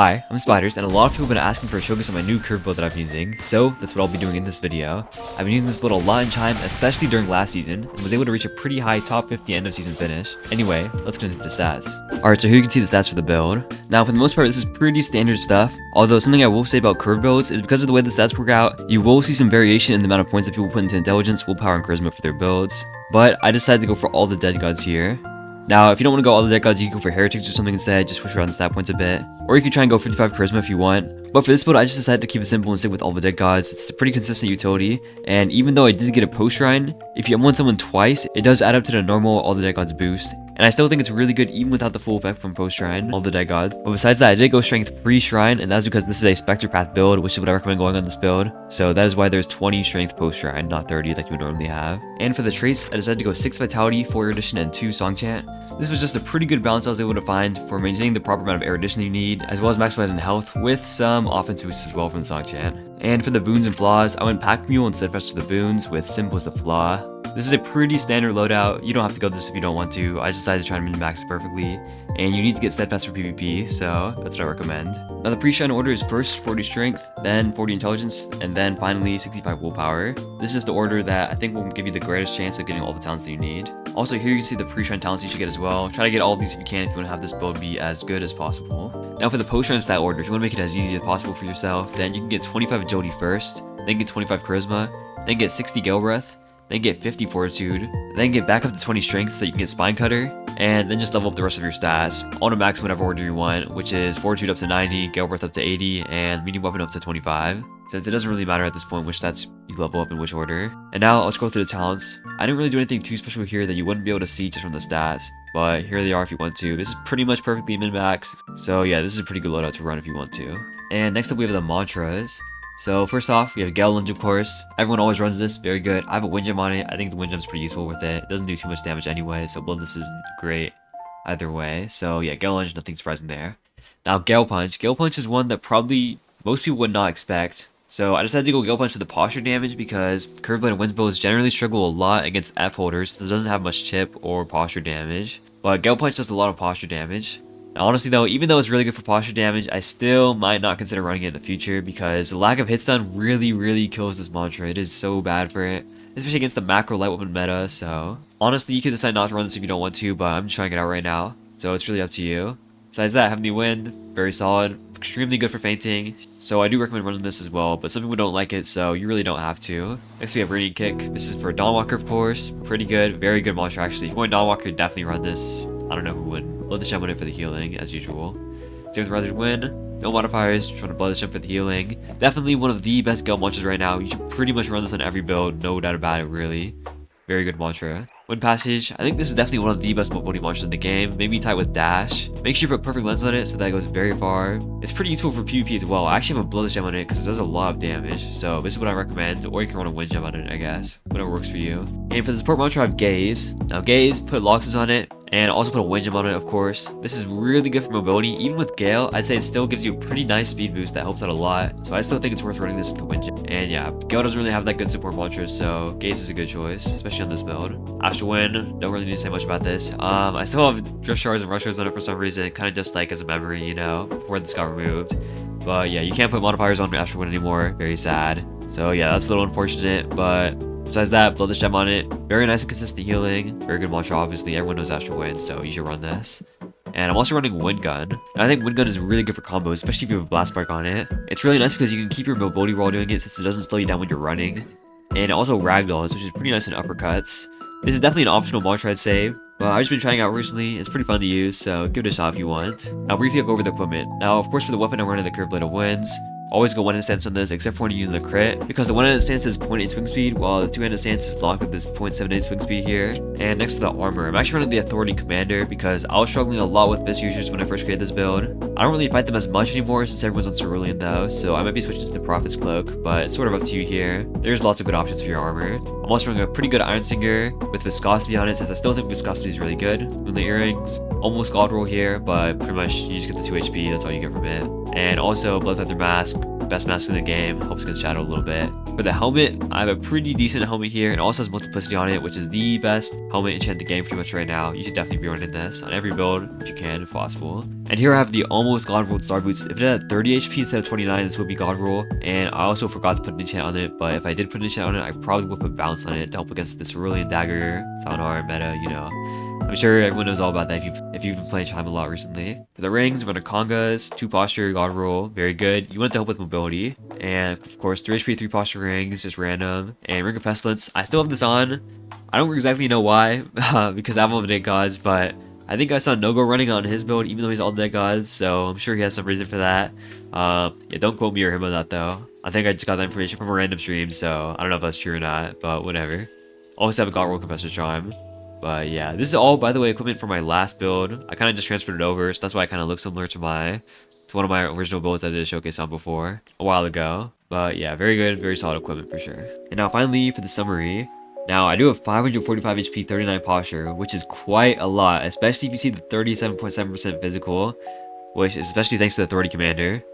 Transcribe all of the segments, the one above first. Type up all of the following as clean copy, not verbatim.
Hi, I'm Spiders, and a lot of people have been asking for a showcase on my new curve build that I'm using, so that's what I'll be doing in this video. I've been using this build a lot in Chime, especially during last season, and was able to reach a pretty high top 50 end of season finish. Anyway, let's get into the stats. Alright, so here you can see the stats for the build. Now, for the most part, this is pretty standard stuff, although something I will say about curve builds is because of the way the stats work out, you will see some variation in the amount of points that people put into intelligence, willpower, and charisma for their builds. But I decided to go for all the dead gods here. Now, if you don't want to go all the dead gods, you can go for heretics or something instead, just push around the stat points a bit. Or you can try and go 55 charisma if you want. But for this build, I just decided to keep it simple and stick with all the dead gods. It's a pretty consistent utility, and even though I did get a post shrine, if you summon someone twice, it does add up to the normal all the dead gods boost. And I still think it's really good even without the full effect from post shrine, all the dead gods. But besides that, I did go strength pre-shrine, and that's because this is a spectre path build, which is what I recommend going on this build. So that is why there's 20 strength post shrine, not 30 like you would normally have. And for the traits, I decided to go 6 vitality, 4 erudition, and 2 song chant. This was just a pretty good balance I was able to find for maintaining the proper amount of erudition you need, as well as maximizing health with some offense boosts as well from the song chant. And for the boons and flaws, I went pack mule and steadfast for the boons with simple as the flaw. This is a pretty standard loadout. You don't have to go this if you don't want to. I just decided to try and min-max it perfectly. And you need to get steadfast for PvP, so that's what I recommend. Now the pre-shrine order is first 40 strength, then 40 intelligence, and then finally 65 willpower. This is the order that I think will give you the greatest chance of getting all the talents that you need. Also, here you can see the pre-shrine talents you should get as well. Try to get all of these if you can if you want to have this build be as good as possible. Now for the post-shrine stat order, if you want to make it as easy as possible for yourself, then you can get 25 agility first, then get 25 charisma, then get 60 gale breath, then get 50 fortitude, then get back up to 20 strength so you can get spine cutter, and then just level up the rest of your stats on a max whatever order you want, which is fortitude up to 90, gale breath up to 80, and medium weapon up to 25. Since it doesn't really matter at this point which stats you level up in which order. And now let's go through the talents. I didn't really do anything too special here that you wouldn't be able to see just from the stats, but here they are if you want to. This is pretty much perfectly min-max, so yeah, this is a pretty good loadout to run if you want to. And next up we have the mantras. So first off, we have Gale Lunge, of course. Everyone always runs this, very good. I have a wind gem on it. I think the wind gem is pretty useful with it. It doesn't do too much damage anyway, so this is great either way. So yeah, Gale Lunge, nothing surprising there. Now Gale Punch. Gale Punch is one that probably most people would not expect. So I decided to go Gale Punch for the posture damage because Curve Blade and Winds builds generally struggle a lot against F holders, so it doesn't have much chip or posture damage. But Gale Punch does a lot of posture damage. Now, honestly though, even though it's really good for posture damage, I still might not consider running it in the future because the lack of hit stun really kills this mantra. It is so bad for it, especially against the macro light weapon meta. So honestly, you can decide not to run this if you don't want to, but I'm just trying it out right now, so it's really up to you. Besides that, Heavenly Wind, very solid, extremely good for fainting, so I do recommend running this as well, but some people don't like it, so you really don't have to. Next we have Radiant Kick. This is for Dawnwalker, of course. Pretty good, very good mantra actually. If you're going Dawnwalker, definitely run this. I don't know who wouldn't. Blood the Gem on it for the healing, as usual. Same with Rather's Wind. No modifiers, just run Blood the Gem for the healing. Definitely one of the best Gale mantras right now. You should pretty much run this on every build, no doubt about it, really. Very good mantra. Wind Passage, I think this is definitely one of the best mobility mantras in the game, maybe tied with Dash. Make sure you put Perfect Lens on it so that it goes very far. It's pretty useful for PvP as well. I actually have a Blood Gem on it because it does a lot of damage, so this is what I recommend, or you can run a Wind Gem on it, I guess. Whatever works for you. And for the support mantra, I have Gaze. Now Gaze, put Loxus on it, and also put a wind gem on it, of course. This is really good for mobility. Even with Gale, I'd say it still gives you a pretty nice speed boost that helps out a lot. So I still think it's worth running this with the wind gem. And yeah, Gale doesn't really have that good support mantra, so Gaze is a good choice, especially on this build. Astral Wind, don't really need to say much about this. I still have Drift Shards and Rush Shards on it for some reason, kind of just like as a memory, you know, before this got removed. But yeah, you can't put modifiers on Astral Wind anymore. Very sad. So yeah, that's a little unfortunate, but besides that, Blood the Gem on it. Very nice and consistent healing. Very good mantra, obviously. Everyone knows Astral Wind, so you should run this. And I'm also running Wind Gun. And I think Wind Gun is really good for combos, especially if you have a Blast Spark on it. It's really nice because you can keep your mobility while doing it since it doesn't slow you down when you're running. And it also ragdolls, which is pretty nice in uppercuts. This is definitely an optional mantra, I'd say. But I've just been trying it out recently. It's pretty fun to use, so give it a shot if you want. Now briefly I'll go over the equipment. Now, of course, for the weapon, I'm running the Curved Blade of Winds. Always go one-handed stance on this, except for when you're using the crit, because the one-handed stance is 0.8 swing speed, while the two-handed stance is locked with this 0.78 swing speed here. And next to the armor, I'm actually running the Authority Commander, because I was struggling a lot with Fist users when I first created this build. I don't really fight them as much anymore since everyone's on Cerulean though, so I might be switching to the Prophet's Cloak, but it's sort of up to you here. There's lots of good options for your armor. I'm also running a pretty good Iron Singer with Viscosity on it, since I still think Viscosity is really good. Moonlit Earrings, almost God Roll here, but pretty much you just get the 2 HP, that's all you get from it. And also Bloodfeather Mask, best mask in the game, helps against Shadow a little bit. For the helmet, I have a pretty decent helmet here, and also has multiplicity on it, which is the best helmet enchant in the game pretty much right now. You should definitely be running this on every build if you can, if possible. And here I have the almost God rolled star boots. If it had 30 HP instead of 29, this would be God roll. And I also forgot to put an enchant on it, but if I did put an enchant on it, I probably would put bounce on it to help against this Cerulean dagger, sound arm meta, you know. I'm sure everyone knows all about that if you've been playing Chime a lot recently. For the rings, we're on Congas, 2 posture, God roll, very good. You want it to help with mobility. And of course, 3 HP, 3 posture rings, just random. And Ring of Pestilence, I still have this on. I don't exactly know why, because I have all the dead gods, but I think I saw No-Go running on his build, even though he's all dead gods, so I'm sure he has some reason for that. Yeah, don't quote me or him on that though. I think I just got that information from a random stream, so I don't know if that's true or not, but whatever. Also have a God roll Confessor Charm. But yeah, this is all, by the way, equipment for my last build. I kind of just transferred it over, so that's why I kind of look similar to one of my original builds I did a showcase on before, a while ago. But yeah, very good, very solid equipment for sure. And now finally, for the summary. Now, I do have 545 HP, 39 posture, which is quite a lot, especially if you see the 37.7% physical, which is especially thanks to the Authority Commander.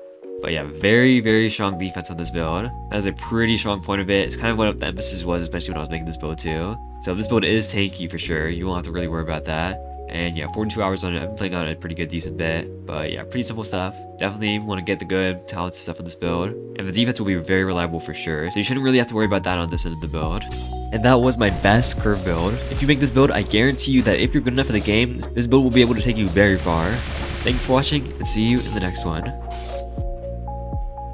But yeah, very, very strong defense on this build. That is a pretty strong point of it. It's kind of what the emphasis was, especially when I was making this build too. So this build is tanky for sure. You won't have to really worry about that. And yeah, 42 hours on it. I've been playing on it a pretty good, decent bit. But yeah, pretty simple stuff. Definitely want to get the good, talented stuff on this build. And the defense will be very reliable for sure. So you shouldn't really have to worry about that on this end of the build. And that was my best curve build. If you make this build, I guarantee you that if you're good enough in the game, this build will be able to take you very far. Thank you for watching, and see you in the next one.